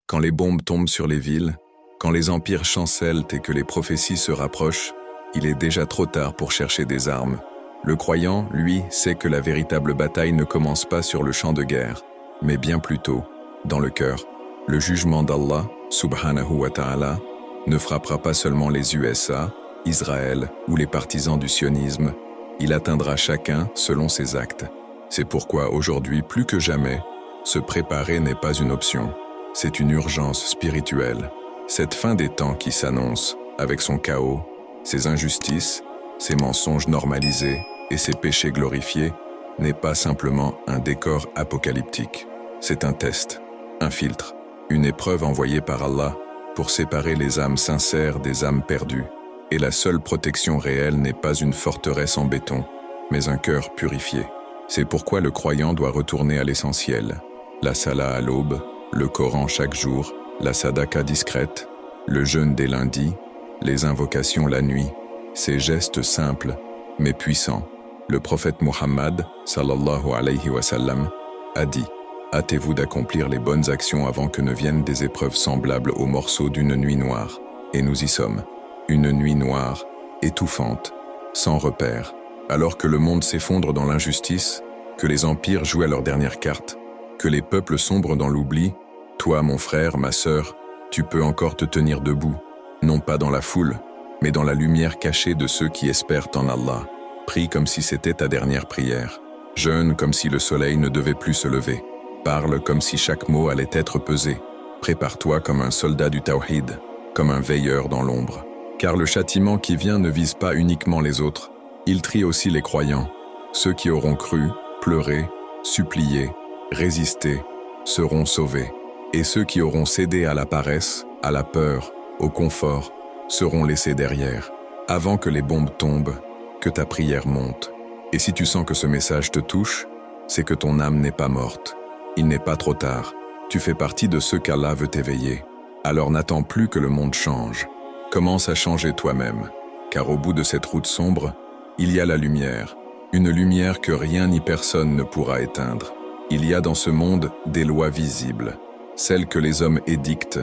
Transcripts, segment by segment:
Quand les bombes tombent sur les villes, quand les empires chancellent et que les prophéties se rapprochent, il est déjà trop tard pour chercher des armes. Le croyant, lui, sait que la véritable bataille ne commence pas sur le champ de guerre, mais bien plutôt dans le cœur. Le jugement d'Allah, subhanahu wa ta'ala, ne frappera pas seulement les USA, Israël ou les partisans du sionisme, il atteindra chacun selon ses actes. C'est pourquoi aujourd'hui, plus que jamais, se préparer n'est pas une option, c'est une urgence spirituelle. Cette fin des temps qui s'annonce, avec son chaos, ses injustices, ses mensonges normalisés et ses péchés glorifiés, n'est pas simplement un décor apocalyptique. C'est un test, un filtre, une épreuve envoyée par Allah pour séparer les âmes sincères des âmes perdues. Et la seule protection réelle n'est pas une forteresse en béton, mais un cœur purifié. C'est pourquoi le croyant doit retourner à l'essentiel. La salat à l'aube, le Coran chaque jour, la sadaka discrète, le jeûne des lundis, les invocations la nuit, ces gestes simples, mais puissants. Le prophète Muhammad, sallallahu alayhi wa sallam, a dit « Hâtez-vous d'accomplir les bonnes actions avant que ne viennent des épreuves semblables aux morceaux d'une nuit noire. » Et nous y sommes. Une nuit noire, étouffante, sans repère. Alors que le monde s'effondre dans l'injustice, que les empires jouent à leur dernière carte, que les peuples sombrent dans l'oubli, toi, mon frère, ma sœur, tu peux encore te tenir debout, non pas dans la foule, mais dans la lumière cachée de ceux qui espèrent en Allah. Prie comme si c'était ta dernière prière. Jeûne comme si le soleil ne devait plus se lever. Parle comme si chaque mot allait être pesé. Prépare-toi comme un soldat du Tawhid, comme un veilleur dans l'ombre. Car le châtiment qui vient ne vise pas uniquement les autres, il trie aussi les croyants. Ceux qui auront cru, pleuré, supplié, résisté, seront sauvés. Et ceux qui auront cédé à la paresse, à la peur, au confort, seront laissés derrière. Avant que les bombes tombent, que ta prière monte. Et si tu sens que ce message te touche, c'est que ton âme n'est pas morte. Il n'est pas trop tard. Tu fais partie de ceux qu'Allah veut éveiller. Alors n'attends plus que le monde change. Commence à changer toi-même, car au bout de cette route sombre, il y a la lumière, une lumière que rien ni personne ne pourra éteindre. Il y a dans ce monde des lois visibles, celles que les hommes édictent,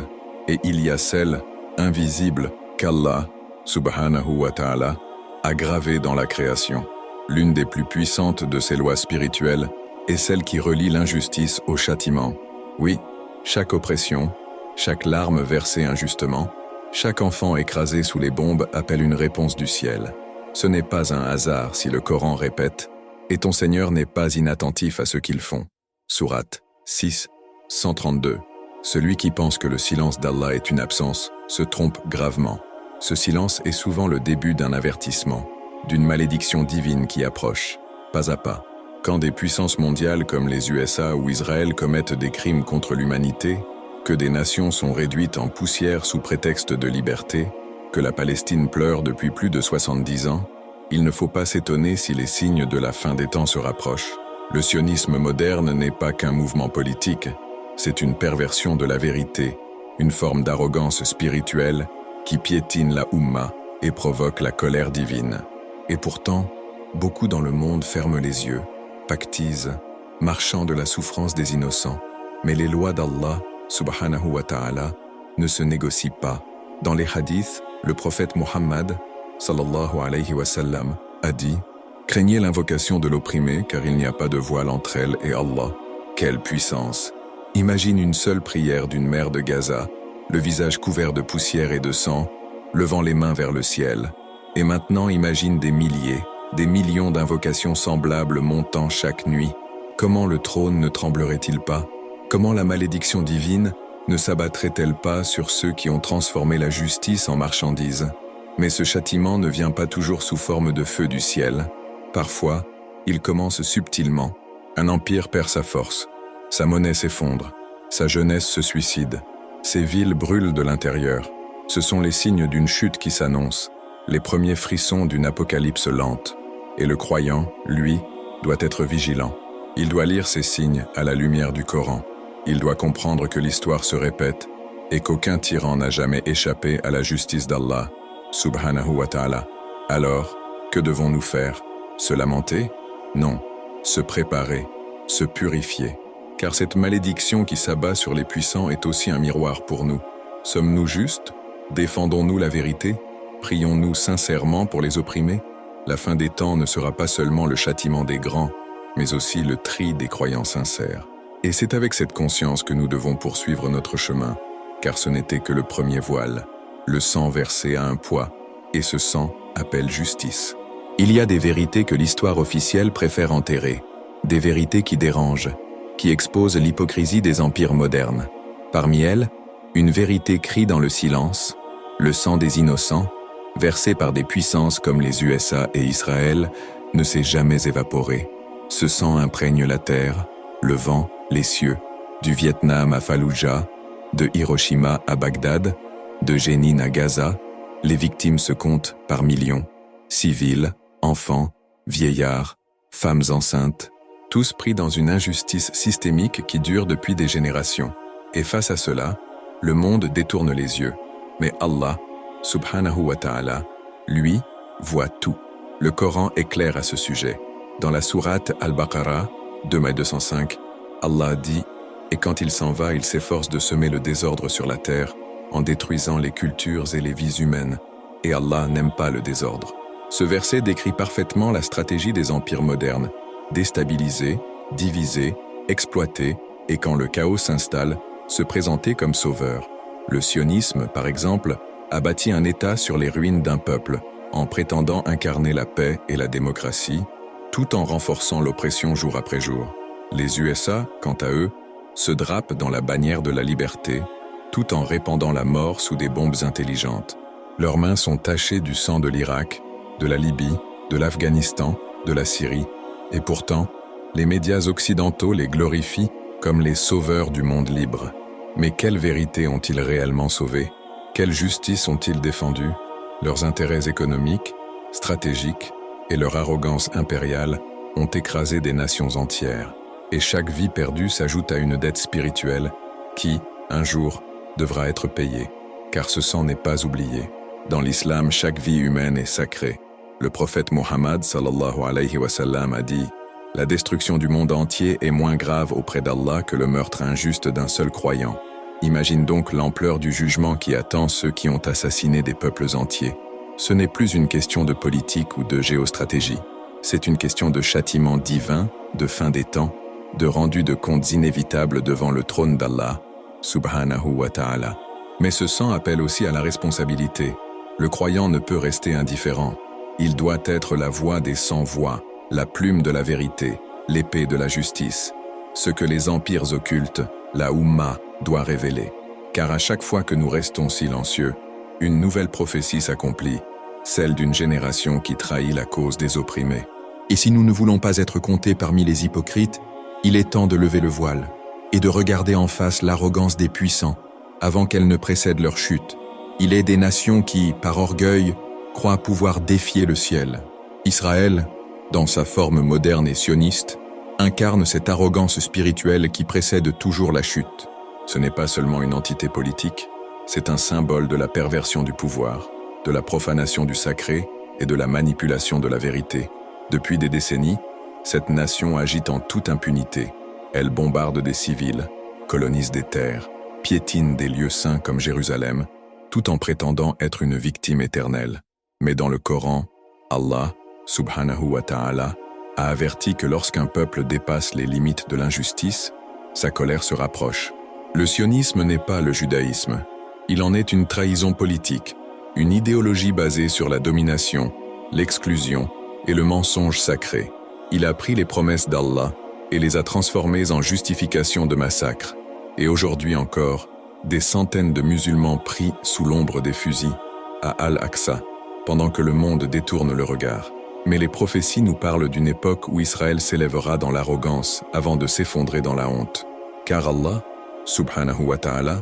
et il y a celles, invisibles, qu'Allah, subhanahu wa ta'ala, a gravées dans la création. L'une des plus puissantes de ces lois spirituelles est celle qui relie l'injustice au châtiment. Oui, chaque oppression, chaque larme versée injustement, chaque enfant écrasé sous les bombes appelle une réponse du ciel. Ce n'est pas un hasard si le Coran répète « Et ton Seigneur n'est pas inattentif à ce qu'ils font ». Sourate 6, 132. Celui qui pense que le silence d'Allah est une absence se trompe gravement. Ce silence est souvent le début d'un avertissement, d'une malédiction divine qui approche, pas à pas. Quand des puissances mondiales comme les USA ou Israël commettent des crimes contre l'humanité, que des nations sont réduites en poussière sous prétexte de liberté, que la Palestine pleure depuis plus de 70 ans, il ne faut pas s'étonner si les signes de la fin des temps se rapprochent. Le sionisme moderne n'est pas qu'un mouvement politique, c'est une perversion de la vérité, une forme d'arrogance spirituelle qui piétine la Oumma et provoque la colère divine. Et pourtant, beaucoup dans le monde ferment les yeux, pactisent, marchant de la souffrance des innocents. Mais les lois d'Allah, subhanahu wa ta'ala, ne se négocient pas. Dans les hadiths, le prophète Muhammad, sallallahu alayhi wa sallam, a dit « Craignez l'invocation de l'opprimé, car il n'y a pas de voile entre elle et Allah. » Quelle puissance! Imagine une seule prière d'une mère de Gaza, le visage couvert de poussière et de sang, levant les mains vers le ciel. Et maintenant imagine des milliers, des millions d'invocations semblables montant chaque nuit. Comment le trône ne tremblerait-il pas? Comment la malédiction divine ne s'abattrait-elle pas sur ceux qui ont transformé la justice en marchandise? Mais ce châtiment ne vient pas toujours sous forme de feu du ciel. Parfois, il commence subtilement. Un empire perd sa force, sa monnaie s'effondre, sa jeunesse se suicide, ses villes brûlent de l'intérieur. Ce sont les signes d'une chute qui s'annonce, les premiers frissons d'une apocalypse lente. Et le croyant, lui, doit être vigilant. Il doit lire ces signes à la lumière du Coran. Il doit comprendre que l'histoire se répète et qu'aucun tyran n'a jamais échappé à la justice d'Allah, subhanahu wa ta'ala. Alors, que devons-nous faire? Se lamenter? Non. Se préparer, se purifier. car cette malédiction qui s'abat sur les puissants est aussi un miroir pour nous. Sommes-nous justes? Défendons-nous la vérité? Prions-nous sincèrement pour les opprimés? La fin des temps ne sera pas seulement le châtiment des grands, mais aussi le tri des croyants sincères. Et c'est avec cette conscience que nous devons poursuivre notre chemin, car ce n'était que le premier voile. Le sang versé a un poids, et ce sang appelle justice. Il y a des vérités que l'histoire officielle préfère enterrer, des vérités qui dérangent, qui exposent l'hypocrisie des empires modernes. Parmi elles, une vérité crie dans le silence, le sang des innocents, versé par des puissances comme les USA et Israël, ne s'est jamais évaporé. Ce sang imprègne la terre, le vent, les cieux, du Vietnam à Fallujah, de Hiroshima à Bagdad, de Jénine à Gaza, les victimes se comptent par millions. Civils, enfants, vieillards, femmes enceintes, tous pris dans une injustice systémique qui dure depuis des générations. Et face à cela, le monde détourne les yeux. Mais Allah, subhanahu wa ta'ala, lui, voit tout. Le Coran est clair à ce sujet. Dans la sourate Al-Baqarah, 2-205, Allah dit « Et quand il s'en va, il s'efforce de semer le désordre sur la terre, en détruisant les cultures et les vies humaines. Et Allah n'aime pas le désordre. » Ce verset décrit parfaitement la stratégie des empires modernes. Déstabiliser, diviser, exploiter, et quand le chaos s'installe, se présenter comme sauveur. Le sionisme, par exemple, a bâti un État sur les ruines d'un peuple, en prétendant incarner la paix et la démocratie, tout en renforçant l'oppression jour après jour. Les USA, quant à eux, se drapent dans la bannière de la liberté, tout en répandant la mort sous des bombes intelligentes. Leurs mains sont tachées du sang de l'Irak, de la Libye, de l'Afghanistan, de la Syrie, et pourtant, les médias occidentaux les glorifient comme les sauveurs du monde libre. Mais quelle vérité ont-ils réellement sauvé? Quelle justice ont-ils défendue? Leurs intérêts économiques, stratégiques et leur arrogance impériale ont écrasé des nations entières. Et chaque vie perdue s'ajoute à une dette spirituelle qui, un jour, devra être payée, car ce sang n'est pas oublié. Dans l'islam, chaque vie humaine est sacrée. Le prophète Mohammed sallallahu alayhi wa sallam a dit « La destruction du monde entier est moins grave auprès d'Allah que le meurtre injuste d'un seul croyant. » Imagine donc l'ampleur du jugement qui attend ceux qui ont assassiné des peuples entiers. Ce n'est plus une question de politique ou de géostratégie. C'est une question de châtiment divin, de fin des temps, de rendu de comptes inévitables devant le trône d'Allah, subhanahu wa ta'ala. Mais ce sang appelle aussi à la responsabilité. Le croyant ne peut rester indifférent. Il doit être la voix des sans-voix, la plume de la vérité, l'épée de la justice. Ce que les empires occultent, la Oumma doit révéler. Car à chaque fois que nous restons silencieux, une nouvelle prophétie s'accomplit, celle d'une génération qui trahit la cause des opprimés. Et si nous ne voulons pas être comptés parmi les hypocrites, il est temps de lever le voile et de regarder en face l'arrogance des puissants avant qu'elle ne précède leur chute. Il est des nations qui, par orgueil, croient pouvoir défier le ciel. Israël, dans sa forme moderne et sioniste, incarne cette arrogance spirituelle qui précède toujours la chute. Ce n'est pas seulement une entité politique, c'est un symbole de la perversion du pouvoir, de la profanation du sacré et de la manipulation de la vérité. Depuis des décennies, cette nation agit en toute impunité. Elle bombarde des civils, colonise des terres, piétine des lieux saints comme Jérusalem, tout en prétendant être une victime éternelle. Mais dans le Coran, Allah, subhanahu wa ta'ala, a averti que lorsqu'un peuple dépasse les limites de l'injustice, sa colère se rapproche. Le sionisme n'est pas le judaïsme. Il en est une trahison politique, une idéologie basée sur la domination, l'exclusion et le mensonge sacré. Il a pris les promesses d'Allah et les a transformées en justification de massacres. Et aujourd'hui encore, des centaines de musulmans prient sous l'ombre des fusils à Al-Aqsa, pendant que le monde détourne le regard. Mais les prophéties nous parlent d'une époque où Israël s'élèvera dans l'arrogance avant de s'effondrer dans la honte. Car Allah, subhanahu wa ta'ala,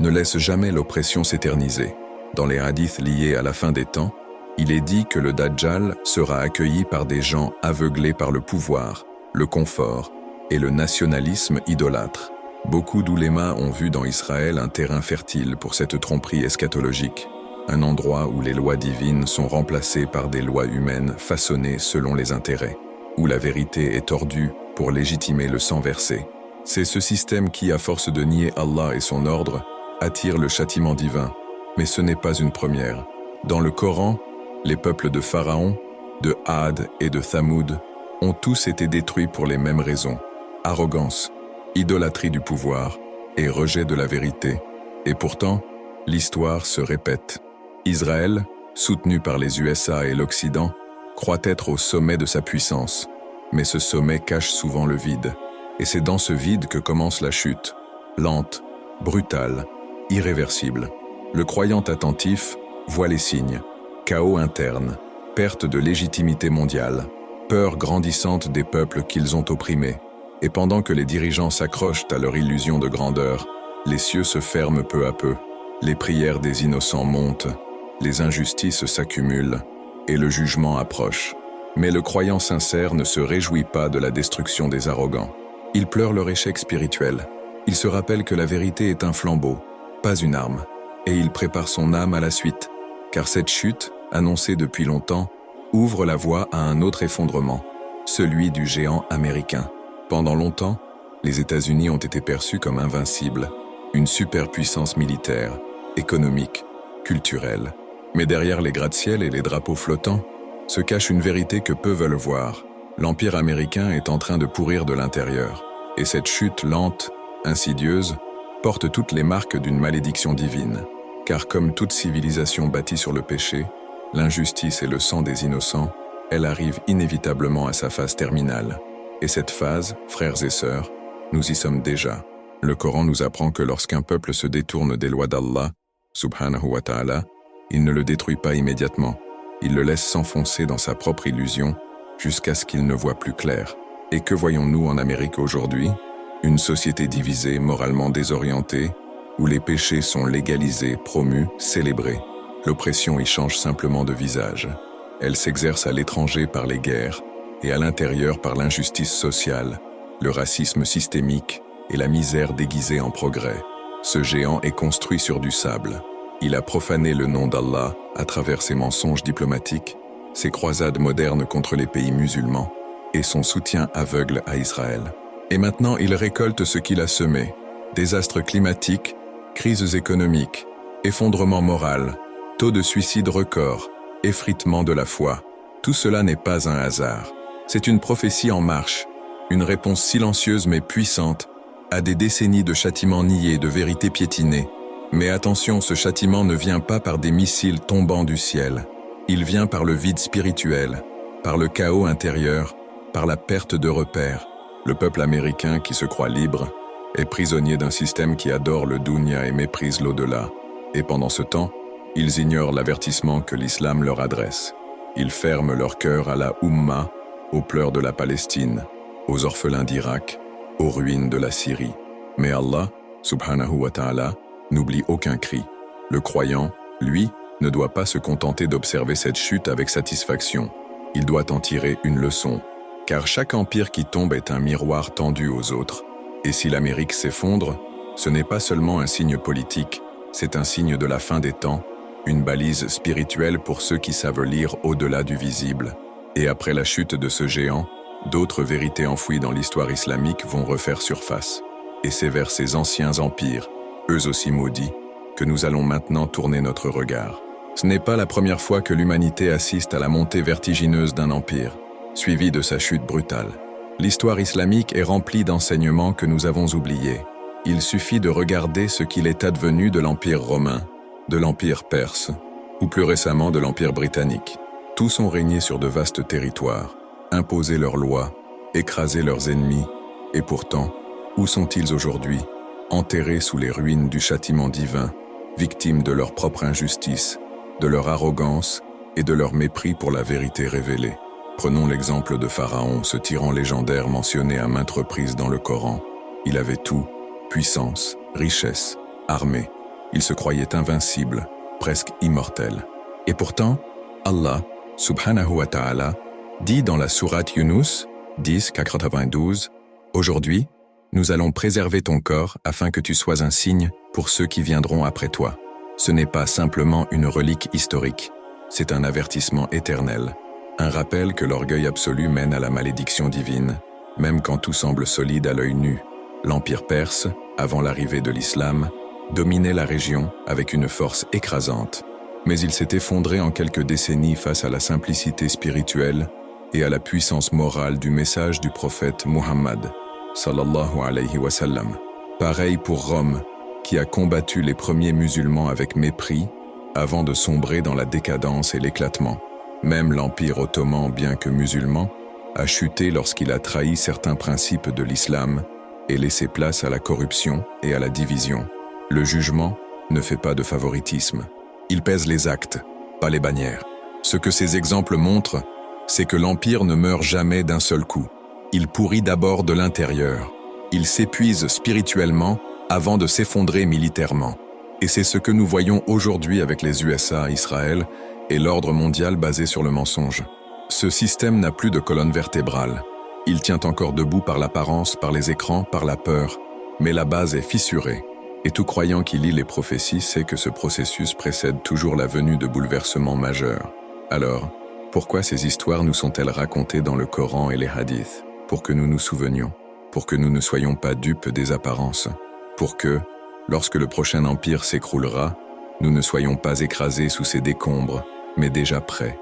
ne laisse jamais l'oppression s'éterniser. Dans les hadiths liés à la fin des temps, il est dit que le Dajjal sera accueilli par des gens aveuglés par le pouvoir, le confort et le nationalisme idolâtre. Beaucoup d'oulémas ont vu dans Israël un terrain fertile pour cette tromperie eschatologique, un endroit où les lois divines sont remplacées par des lois humaines façonnées selon les intérêts, où la vérité est tordue pour légitimer le sang versé. C'est ce système qui, à force de nier Allah et son ordre, attire le châtiment divin. Mais ce n'est pas une première. Dans le Coran, les peuples de Pharaon, de Had et de Thamoud ont tous été détruits pour les mêmes raisons. Arrogance, idolâtrie du pouvoir et rejet de la vérité. Et pourtant, l'histoire se répète. Israël, soutenu par les USA et l'Occident, croit être au sommet de sa puissance. Mais ce sommet cache souvent le vide. Et c'est dans ce vide que commence la chute, lente, brutale, irréversible. Le croyant attentif voit les signes, chaos interne, perte de légitimité mondiale, peur grandissante des peuples qu'ils ont opprimés. Et pendant que les dirigeants s'accrochent à leur illusion de grandeur, les cieux se ferment peu à peu, les prières des innocents montent, les injustices s'accumulent, et le jugement approche. Mais le croyant sincère ne se réjouit pas de la destruction des arrogants. Il pleure leur échec spirituel. Il se rappelle que la vérité est un flambeau, pas une arme, et il prépare son âme à la suite, car cette chute, annoncée depuis longtemps, ouvre la voie à un autre effondrement, celui du géant américain. Pendant longtemps, les États-Unis ont été perçus comme invincibles, une superpuissance militaire, économique, culturelle. Mais derrière les gratte-ciel et les drapeaux flottants, se cache une vérité que peu veulent voir. L'Empire américain est en train de pourrir de l'intérieur, et cette chute lente, insidieuse, porte toutes les marques d'une malédiction divine. Car comme toute civilisation bâtie sur le péché, l'injustice et le sang des innocents, elle arrive inévitablement à sa phase terminale. Et cette phase, frères et sœurs, nous y sommes déjà. Le Coran nous apprend que lorsqu'un peuple se détourne des lois d'Allah, subhanahu wa ta'ala, il ne le détruit pas immédiatement. Il le laisse s'enfoncer dans sa propre illusion jusqu'à ce qu'il ne voit plus clair. Et que voyons-nous en Amérique aujourd'hui? Une société divisée, moralement désorientée, où les péchés sont légalisés, promus, célébrés. L'oppression y change simplement de visage. Elle s'exerce à l'étranger par les guerres et à l'intérieur par l'injustice sociale, le racisme systémique et la misère déguisée en progrès. Ce géant est construit sur du sable. Il a profané le nom d'Allah à travers ses mensonges diplomatiques, ses croisades modernes contre les pays musulmans et son soutien aveugle à Israël. Et maintenant, il récolte ce qu'il a semé. Désastres climatiques, crises économiques, effondrement moral, taux de suicide record, effritement de la foi. Tout cela n'est pas un hasard. C'est une prophétie en marche, une réponse silencieuse mais puissante à des décennies de châtiments niés, de vérités piétinées. Mais attention, ce châtiment ne vient pas par des missiles tombant du ciel. Il vient par le vide spirituel, par le chaos intérieur, par la perte de repères. Le peuple américain qui se croit libre est prisonnier d'un système qui adore le dunya et méprise l'au-delà. Et pendant ce temps, ils ignorent l'avertissement que l'islam leur adresse. Ils ferment leur cœur à la Ummah, aux pleurs de la Palestine, aux orphelins d'Irak, aux ruines de la Syrie. Mais Allah, subhanahu wa ta'ala, n'oublie aucun cri. Le croyant, lui, ne doit pas se contenter d'observer cette chute avec satisfaction. Il doit en tirer une leçon, car chaque empire qui tombe est un miroir tendu aux autres. Et si l'Amérique s'effondre, ce n'est pas seulement un signe politique, c'est un signe de la fin des temps, une balise spirituelle pour ceux qui savent lire au-delà du visible. Et après la chute de ce géant, d'autres vérités enfouies dans l'histoire islamique vont refaire surface. Et c'est vers ces anciens empires, eux aussi maudits, que nous allons maintenant tourner notre regard. Ce n'est pas la première fois que l'humanité assiste à la montée vertigineuse d'un empire, suivie de sa chute brutale. L'histoire islamique est remplie d'enseignements que nous avons oubliés. Il suffit de regarder ce qu'il est advenu de l'Empire romain, de l'Empire perse, ou plus récemment de l'Empire britannique. Tous ont régné sur de vastes territoires, imposé leurs lois, écrasé leurs ennemis, et pourtant, où sont-ils aujourd'hui? Enterrés sous les ruines du châtiment divin, victimes de leur propre injustice, de leur arrogance et de leur mépris pour la vérité révélée. Prenons l'exemple de Pharaon, ce tyran légendaire mentionné à maintes reprises dans le Coran. Il avait tout, puissance, richesse, armée. Il se croyait invincible, presque immortel. Et pourtant, Allah, subhanahu wa ta'ala, dit dans la sourate Yunus 10:92, « Aujourd'hui, nous allons préserver ton corps afin que tu sois un signe pour ceux qui viendront après toi. » Ce n'est pas simplement une relique historique, c'est un avertissement éternel, un rappel que l'orgueil absolu mène à la malédiction divine, même quand tout semble solide à l'œil nu. L'Empire perse, avant l'arrivée de l'islam, dominait la région avec une force écrasante. Mais il s'est effondré en quelques décennies face à la simplicité spirituelle et à la puissance morale du message du prophète Muhammad, sallallahu alayhi wa sallam. Pareil pour Rome, qui a combattu les premiers musulmans avec mépris, avant de sombrer dans la décadence et l'éclatement. Même l'Empire ottoman, bien que musulman, a chuté lorsqu'il a trahi certains principes de l'islam et laissé place à la corruption et à la division. Le jugement ne fait pas de favoritisme. Il pèse les actes, pas les bannières. Ce que ces exemples montrent, c'est que l'Empire ne meurt jamais d'un seul coup. Il pourrit d'abord de l'intérieur. Il s'épuise spirituellement avant de s'effondrer militairement. Et c'est ce que nous voyons aujourd'hui avec les USA, Israël et l'ordre mondial basé sur le mensonge. Ce système n'a plus de colonne vertébrale. Il tient encore debout par l'apparence, par les écrans, par la peur. Mais la base est fissurée. Et tout croyant qui lit les prophéties sait que ce processus précède toujours la venue de bouleversements majeurs. Alors, pourquoi ces histoires nous sont-elles racontées dans le Coran et les hadiths? Pour que nous nous souvenions, pour que nous ne soyons pas dupes des apparences, pour que, lorsque le prochain empire s'écroulera, nous ne soyons pas écrasés sous ses décombres, mais déjà prêts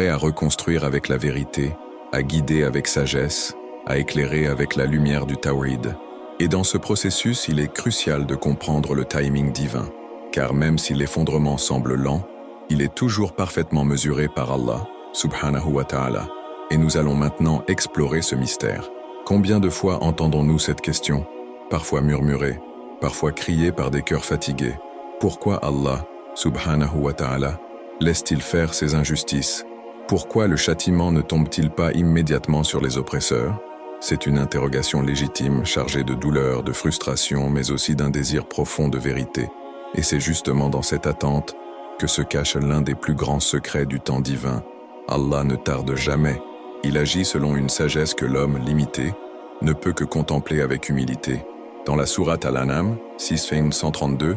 à reconstruire avec la vérité, à guider avec sagesse, à éclairer avec la lumière du Tawhid. Et dans ce processus, il est crucial de comprendre le timing divin, car même si l'effondrement semble lent, il est toujours parfaitement mesuré par Allah, subhanahu wa ta'ala. Et nous allons maintenant explorer ce mystère. Combien de fois entendons-nous cette question? Parfois murmurée, parfois criée par des cœurs fatigués. Pourquoi Allah, subhanahu wa ta'ala, laisse-t-il faire ces injustices? Pourquoi le châtiment ne tombe-t-il pas immédiatement sur les oppresseurs? C'est une interrogation légitime, chargée de douleur, de frustration, mais aussi d'un désir profond de vérité. Et c'est justement dans cette attente que se cache l'un des plus grands secrets du temps divin. Allah ne tarde jamais. Il agit selon une sagesse que l'homme, limité, ne peut que contempler avec humilité. Dans la sourate Al-An'am, 6-132,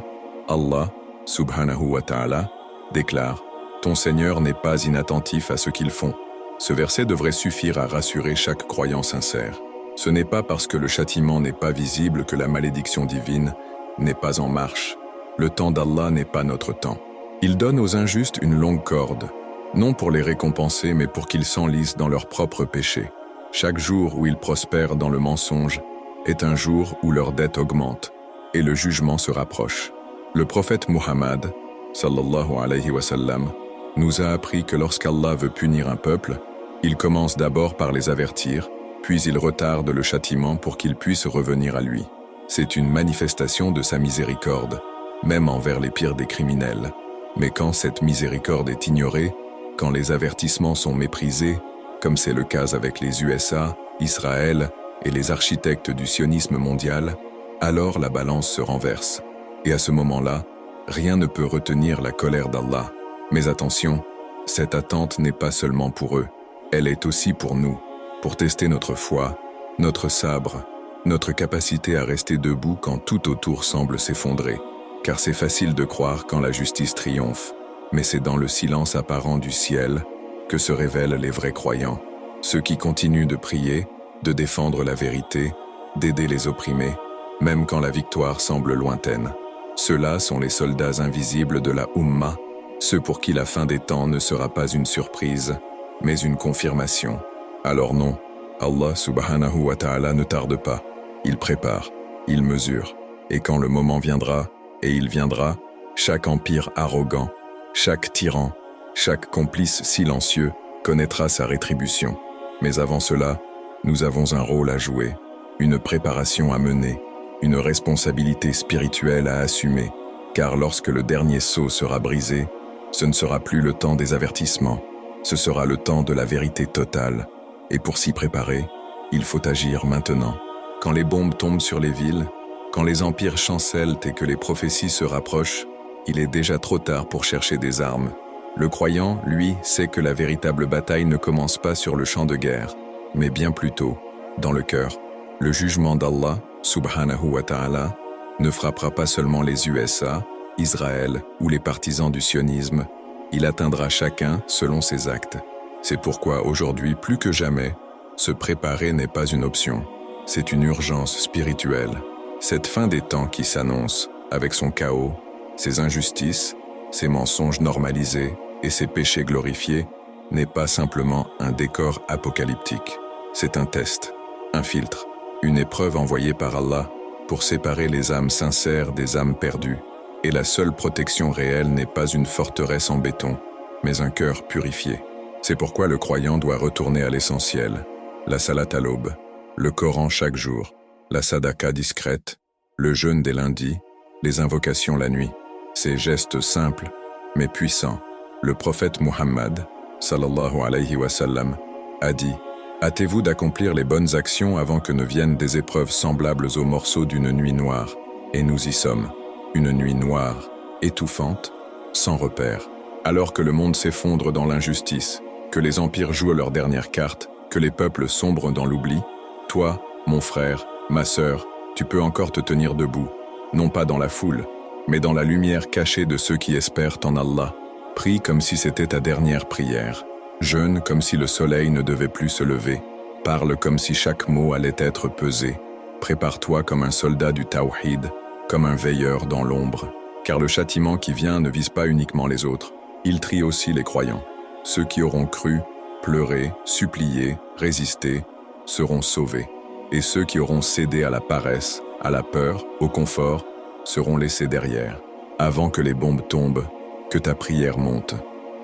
Allah, subhanahu wa ta'ala, déclare « Ton Seigneur n'est pas inattentif à ce qu'ils font ». Ce verset devrait suffire à rassurer chaque croyant sincère. Ce n'est pas parce que le châtiment n'est pas visible que la malédiction divine n'est pas en marche. Le temps d'Allah n'est pas notre temps. Il donne aux injustes une longue corde, non pour les récompenser mais pour qu'ils s'enlisent dans leurs propres péchés. Chaque jour où ils prospèrent dans le mensonge est un jour où leur dette augmente et le jugement se rapproche. Le prophète Muhammad, sallallahu alayhi wa sallam, nous a appris que lorsqu'Allah veut punir un peuple, il commence d'abord par les avertir, puis il retarde le châtiment pour qu'ils puissent revenir à lui. C'est une manifestation de sa miséricorde, même envers les pires des criminels. Mais quand cette miséricorde est ignorée, quand les avertissements sont méprisés, comme c'est le cas avec les USA, Israël et les architectes du sionisme mondial, alors la balance se renverse. Et à ce moment-là, rien ne peut retenir la colère d'Allah. Mais attention, cette attente n'est pas seulement pour eux, elle est aussi pour nous, pour tester notre foi, notre sabre, notre capacité à rester debout quand tout autour semble s'effondrer. Car c'est facile de croire quand la justice triomphe, mais c'est dans le silence apparent du ciel que se révèlent les vrais croyants, ceux qui continuent de prier, de défendre la vérité, d'aider les opprimés, même quand la victoire semble lointaine. Ceux-là sont les soldats invisibles de la Ummah, ceux pour qui la fin des temps ne sera pas une surprise, mais une confirmation. Alors non, Allah subhanahu wa ta'ala ne tarde pas. Il prépare, il mesure. Et quand le moment viendra, et il viendra, chaque empire arrogant, chaque tyran, chaque complice silencieux connaîtra sa rétribution. Mais avant cela, nous avons un rôle à jouer, une préparation à mener, une responsabilité spirituelle à assumer, car lorsque le dernier sceau sera brisé, ce ne sera plus le temps des avertissements, ce sera le temps de la vérité totale. Et pour s'y préparer, il faut agir maintenant. Quand les bombes tombent sur les villes, quand les empires chancellent et que les prophéties se rapprochent, il est déjà trop tard pour chercher des armes. Le croyant, lui, sait que la véritable bataille ne commence pas sur le champ de guerre, mais bien plutôt dans le cœur. Le jugement d'Allah, subhanahu wa ta'ala, ne frappera pas seulement les USA, Israël ou les partisans du sionisme, il atteindra chacun selon ses actes. C'est pourquoi aujourd'hui, plus que jamais, se préparer n'est pas une option. c'est une urgence spirituelle. Cette fin des temps qui s'annonce, avec son chaos, ses injustices, ses mensonges normalisés et ses péchés glorifiés, n'est pas simplement un décor apocalyptique. C'est un test, un filtre, une épreuve envoyée par Allah pour séparer les âmes sincères des âmes perdues. Et la seule protection réelle n'est pas une forteresse en béton, mais un cœur purifié. C'est pourquoi le croyant doit retourner à l'essentiel, la salat à l'aube, le Coran chaque jour, la sadaka discrète, le jeûne des lundis, les invocations la nuit. Ces gestes simples, mais puissants. Le prophète Muhammad, sallallahu alayhi wa sallam, a dit « Hâtez-vous d'accomplir les bonnes actions avant que ne viennent des épreuves semblables aux morceaux d'une nuit noire. » Et nous y sommes. Une nuit noire, étouffante, sans repère. Alors que le monde s'effondre dans l'injustice, que les empires jouent leurs dernières cartes, que les peuples sombrent dans l'oubli, toi, mon frère, ma sœur, tu peux encore te tenir debout, non pas dans la foule, mais dans la lumière cachée de ceux qui espèrent en Allah. Prie comme si c'était ta dernière prière. Jeûne comme si le soleil ne devait plus se lever. Parle comme si chaque mot allait être pesé. Prépare-toi comme un soldat du Tawhid, comme un veilleur dans l'ombre. Car le châtiment qui vient ne vise pas uniquement les autres. Il trie aussi les croyants. Ceux qui auront cru, pleuré, supplié, résisté, seront sauvés. Et ceux qui auront cédé à la paresse, à la peur, au confort, seront laissés derrière. Avant que les bombes tombent, que ta prière monte.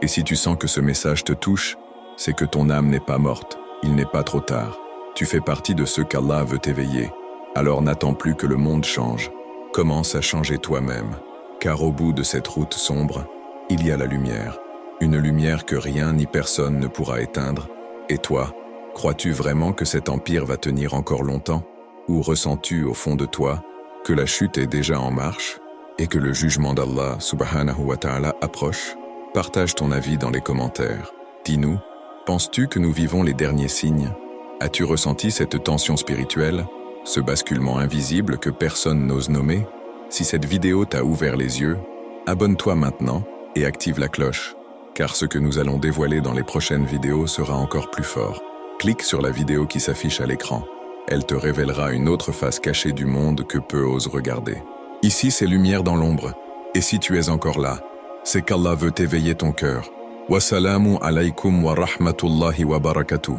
Et si tu sens que ce message te touche, c'est que ton âme n'est pas morte, il n'est pas trop tard. Tu fais partie de ceux qu'Allah veut éveiller. Alors n'attends plus que le monde change. Commence à changer toi-même. Car au bout de cette route sombre, il y a la lumière. Une lumière que rien ni personne ne pourra éteindre. Et toi, crois-tu vraiment que cet empire va tenir encore longtemps? Ou ressens-tu au fond de toi que la chute est déjà en marche et que le jugement d'Allah subhanahu wa ta'ala approche? Partage ton avis dans les commentaires. Dis-nous, penses-tu que nous vivons les derniers signes? As-tu ressenti cette tension spirituelle, ce basculement invisible que personne n'ose nommer? Si cette vidéo t'a ouvert les yeux, abonne-toi maintenant et active la cloche, car ce que nous allons dévoiler dans les prochaines vidéos sera encore plus fort. Clique sur la vidéo qui s'affiche à l'écran. Elle te révélera une autre face cachée du monde que peu osent regarder. Ici, c'est lumière dans l'ombre. Et si tu es encore là, c'est qu'Allah veut éveiller ton cœur. Wassalamu alaykum wa rahmatullahi wa barakatuh.